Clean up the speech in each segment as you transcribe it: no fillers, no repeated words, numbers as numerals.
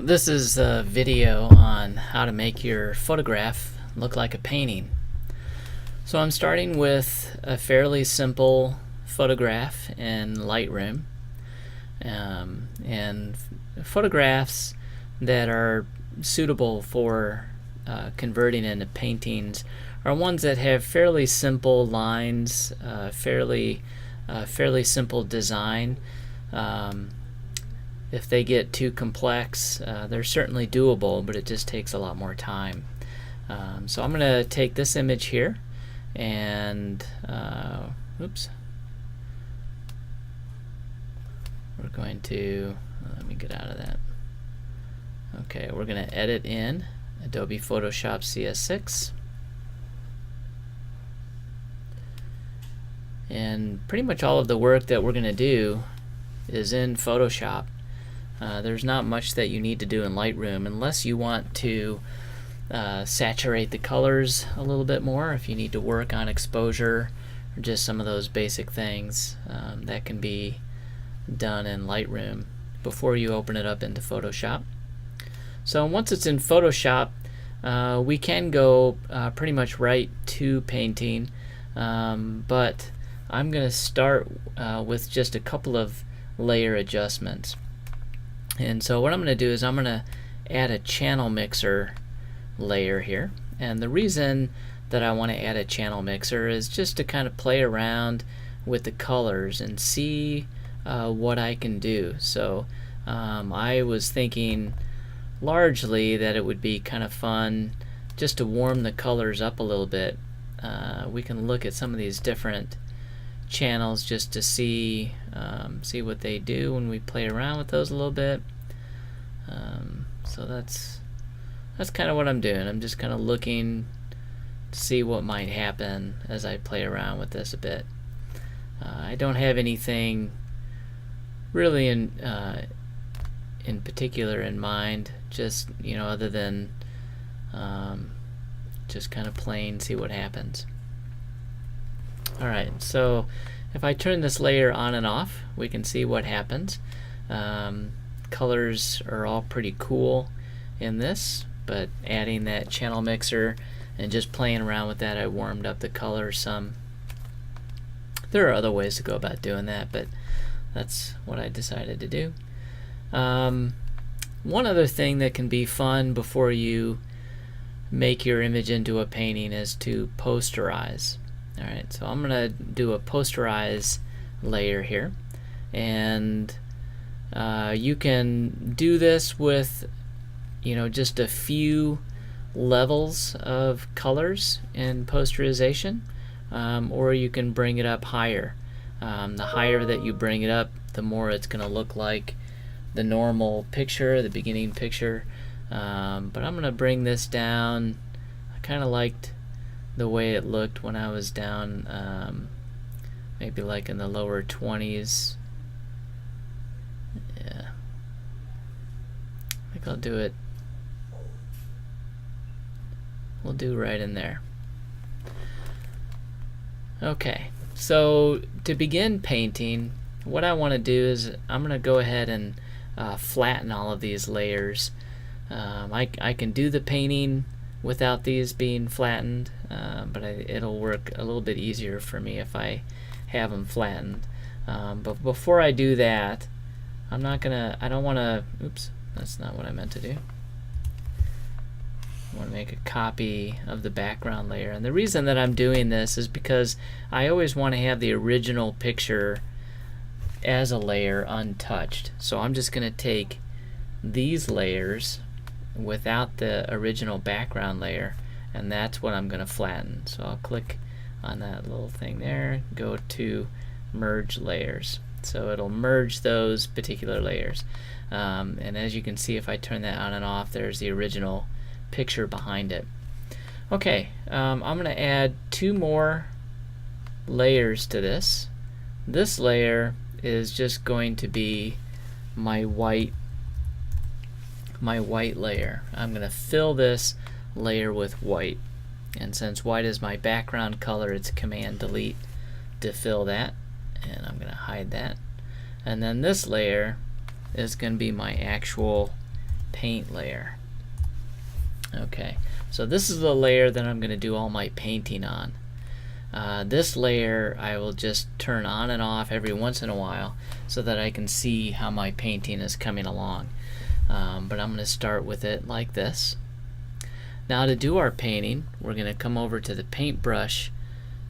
This is a video on how to make your photograph look like a painting. So I'm starting with a fairly simple photograph in Lightroom, and photographs that are suitable for converting into paintings are ones that have fairly simple lines, fairly simple design. If they get too complex, they're certainly doable, but it just takes a lot more time. So I'm going to take this image here and oops, we're going to, let me get out of that. Okay, we're going to edit in Adobe Photoshop CS6. And pretty much all of the work that we're going to do is in Photoshop. There's not much that you need to do in Lightroom unless you want to saturate the colors a little bit more. If you need to work on exposure or just some of those basic things, that can be done in Lightroom before you open it up into Photoshop. So once it's in Photoshop, we can go pretty much right to painting, but I'm going to start with just a couple of layer adjustments. And so what I'm going to do is I'm going to add a channel mixer layer here. And the reason that I want to add a channel mixer is just to kind of play around with the colors and see what I can do. So I was thinking largely that it would be kind of fun just to warm the colors up a little bit. We can look at some of these different channels just to see what they do when we play around with those a little bit. So that's kind of what I'm doing. I'm just kind of looking to see what might happen as I play around with this a bit. I don't have anything really in particular in mind, just other than just kind of playing, see what happens. Alright, so if I turn this layer on and off, we can see what happens. Colors are all pretty cool in this, but adding that channel mixer and just playing around with that, I warmed up the colors some. There are other ways to go about doing that, but that's what I decided to do. One other thing that can be fun before you make your image into a painting is to posterize. Alright, so I'm going to do a posterize layer here, and you can do this with just a few levels of colors in posterization, or you can bring it up higher. The higher that you bring it up, the more it's going to look like the normal picture, the beginning picture. But I'm going to bring this down. I kind of liked the way it looked when I was down, maybe like in the lower 20s. Yeah, I think I'll do it. We'll do right in there. Okay, so to begin painting, what I want to do is I'm going to go ahead and flatten all of these layers. I can do the painting without these being flattened, but it'll work a little bit easier for me if I have them flattened. But before I do that, I don't want to, oops, that's not what I meant to do. I want to make a copy of the background layer, and the reason that I'm doing this is because I always want to have the original picture as a layer untouched. So I'm just going to take these layers without the original background layer, and that's what I'm going to flatten. So I'll click on that little thing there, go to merge layers. So it'll merge those particular layers. And as you can see, if I turn that on and off, there's the original picture behind it. Okay, I'm going to add two more layers to this. This layer is just going to be my white layer. I'm going to fill this layer with white, and since white is my background color, it's Command Delete to fill that, and I'm going to hide that. And then this layer is going to be my actual paint layer. Okay, so this is the layer that I'm going to do all my painting on. This layer I will just turn on and off every once in a while so that I can see how my painting is coming along. But I'm going to start with it like this. Now to do our painting, we're going to come over to the paintbrush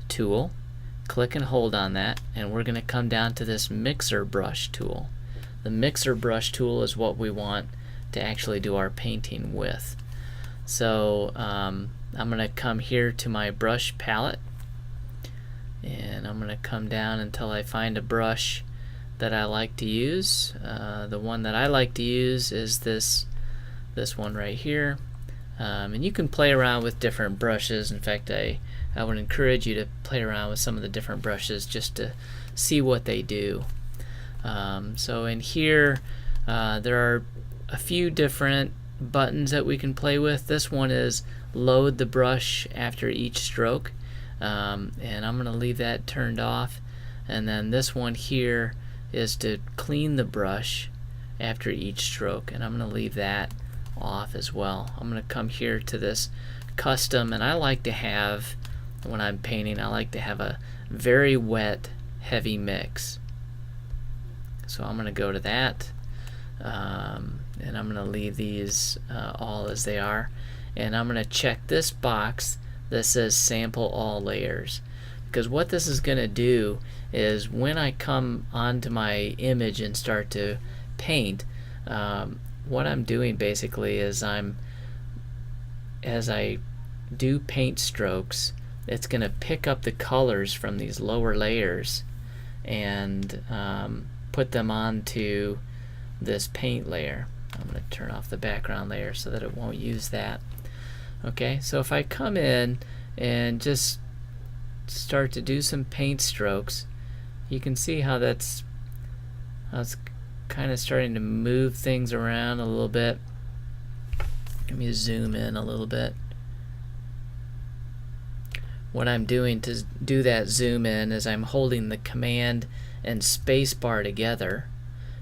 tool, click and hold on that, and we're going to come down to this mixer brush tool. The mixer brush tool is what we want to actually do our painting with. So I'm going to come here to my brush palette, and I'm going to come down until I find a brush that I like to use. The one that I like to use is this one right here. And you can play around with different brushes. In fact, I would encourage you to play around with some of the different brushes just to see what they do. So in here there are a few different buttons that we can play with. This one is load the brush after each stroke, and I'm going to leave that turned off. And then this one here is to clean the brush after each stroke, and I'm going to leave that off as well. I'm going to come here to this custom, and I like to have, when I'm painting, I like to have a very wet heavy mix. So I'm going to go to that, and I'm going to leave these all as they are, and I'm going to check this box that says sample all layers, because what this is going to do is when I come onto my image and start to paint, what I'm doing basically is as I do paint strokes, it's going to pick up the colors from these lower layers and put them onto this paint layer. I'm going to turn off the background layer so that it won't use that. Okay, so if I come in and just start to do some paint strokes, you can see how that's kind of starting to move things around a little bit. Let me zoom in a little bit. What I'm doing to do that zoom in is I'm holding the command and space bar together,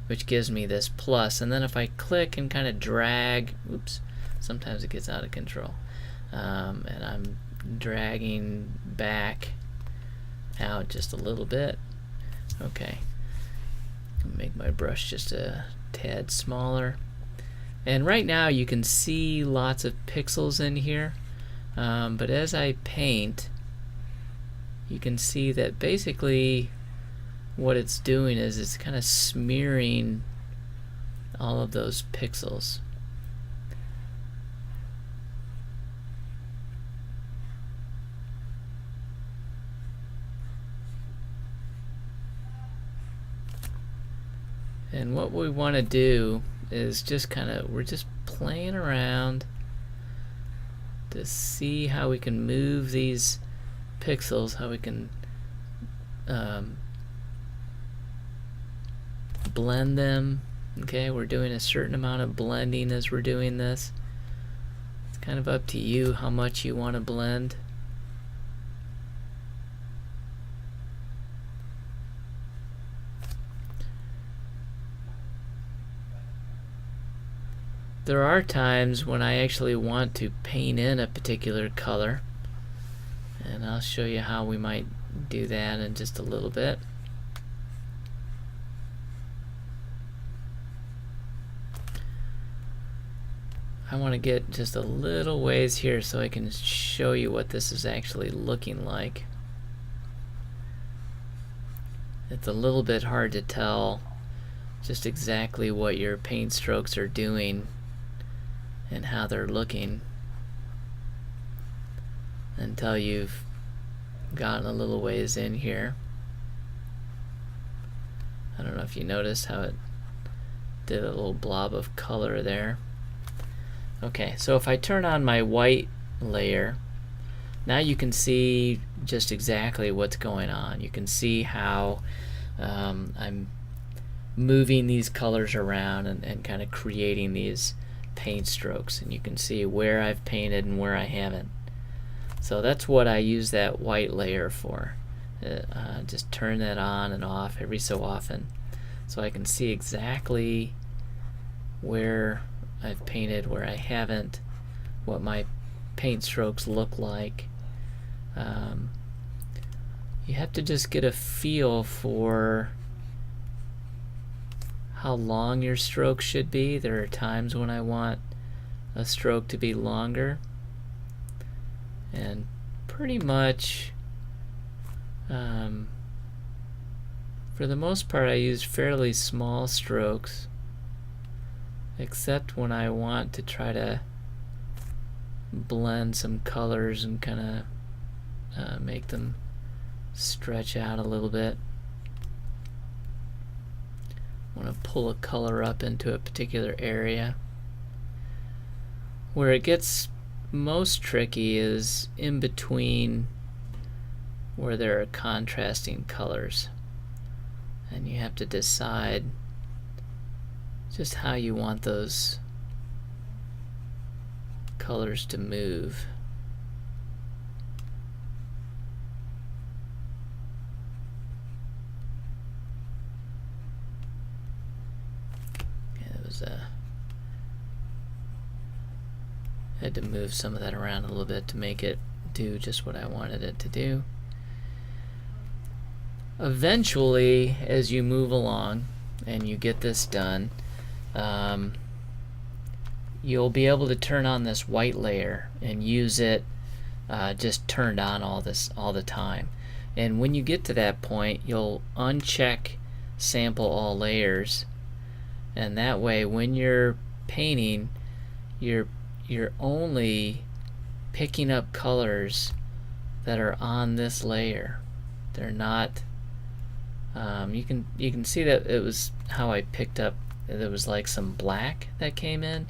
which gives me this plus, and then if I click and kind of drag, oops, sometimes it gets out of control, and I'm dragging back out just a little bit. Okay, make my brush just a tad smaller, and right now you can see lots of pixels in here, but as I paint, you can see that basically what it's doing is it's kind of smearing all of those pixels. And what we want to do is just we're just playing around to see how we can move these pixels, how we can blend them. Okay, we're doing a certain amount of blending as we're doing this. It's kind of up to you how much you want to blend. There are times when I actually want to paint in a particular color, and I'll show you how we might do that in just a little bit. I want to get just a little ways here so I can show you what this is actually looking like. It's a little bit hard to tell just exactly what your paint strokes are doing and how they're looking until you've gotten a little ways in here. I don't know if you noticed how it did a little blob of color there. Okay, so if I turn on my white layer, now you can see just exactly what's going on. You can see how I'm moving these colors around and kind of creating these paint strokes, and you can see where I've painted and where I haven't. So that's what I use that white layer for. Just turn that on and off every so often so I can see exactly where I've painted where I haven't, what my paint strokes look like. You have to just get a feel for how long your stroke should be. There are times when I want a stroke to be longer, and pretty much for the most part I use fairly small strokes, except when I want to try to blend some colors and kind of make them stretch out a little bit. I want to pull a color up into a particular area. Where it gets most tricky is in between where there are contrasting colors, and you have to decide just how you want those colors to move. Had to move some of that around a little bit to make it do just what I wanted it to do. Eventually, as you move along and you get this done, you'll be able to turn on this white layer and use it just turned on all the time. And when you get to that point, you'll uncheck sample all layers, and that way when you're painting, you're only picking up colors that are on this layer. They're not you can see that it was how I picked up, there was like some black that came in.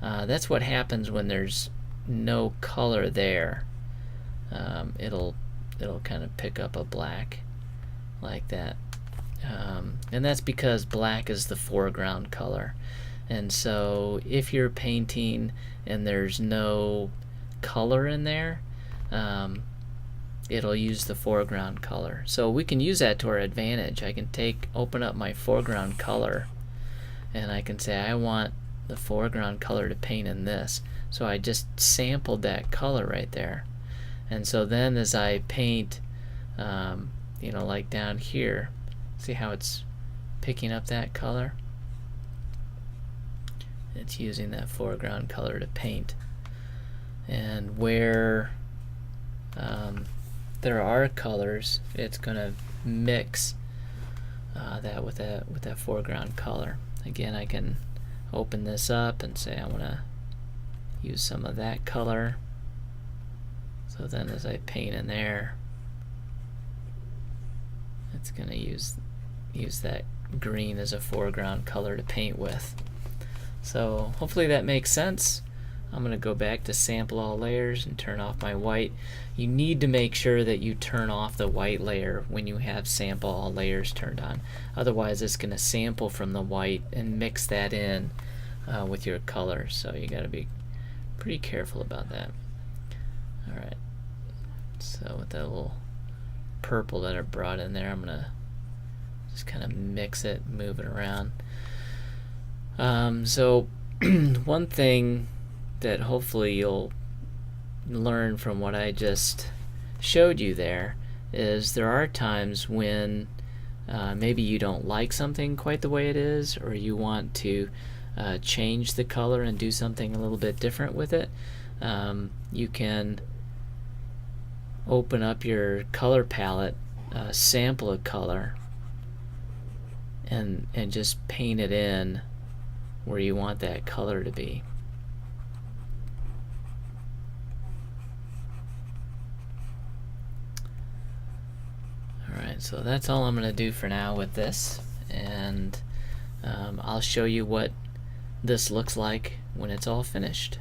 That's what happens when there's no color there. It'll kind of pick up a black like that, and that's because black is the foreground color. And so if you're painting and there's no color in there, it'll use the foreground color. So we can use that to our advantage. I can open up my foreground color, and I can say I want the foreground color to paint in this. So I just sampled that color right there. And so then as I paint, like down here, see how it's picking up that color? It's using that foreground color to paint. And where there are colors, it's going to mix that with that foreground color. Again, I can open this up and say I want to use some of that color. So then as I paint in there, it's going to use that green as a foreground color to paint with. So hopefully that makes sense. I'm going to go back to sample all layers and turn off my white. You need to make sure that you turn off the white layer when you have sample all layers turned on. Otherwise it's going to sample from the white and mix that in with your color. So you got to be pretty careful about that. Alright, so with that little purple that I brought in there, I'm going to just kind of mix it, move it around. So one thing that hopefully you'll learn from what I just showed you there is there are times when maybe you don't like something quite the way it is, or you want to change the color and do something a little bit different with it. You can open up your color palette, sample a color, and just paint it in where you want that color to be. Alright, so that's all I'm going to do for now with this, and I'll show you what this looks like when it's all finished.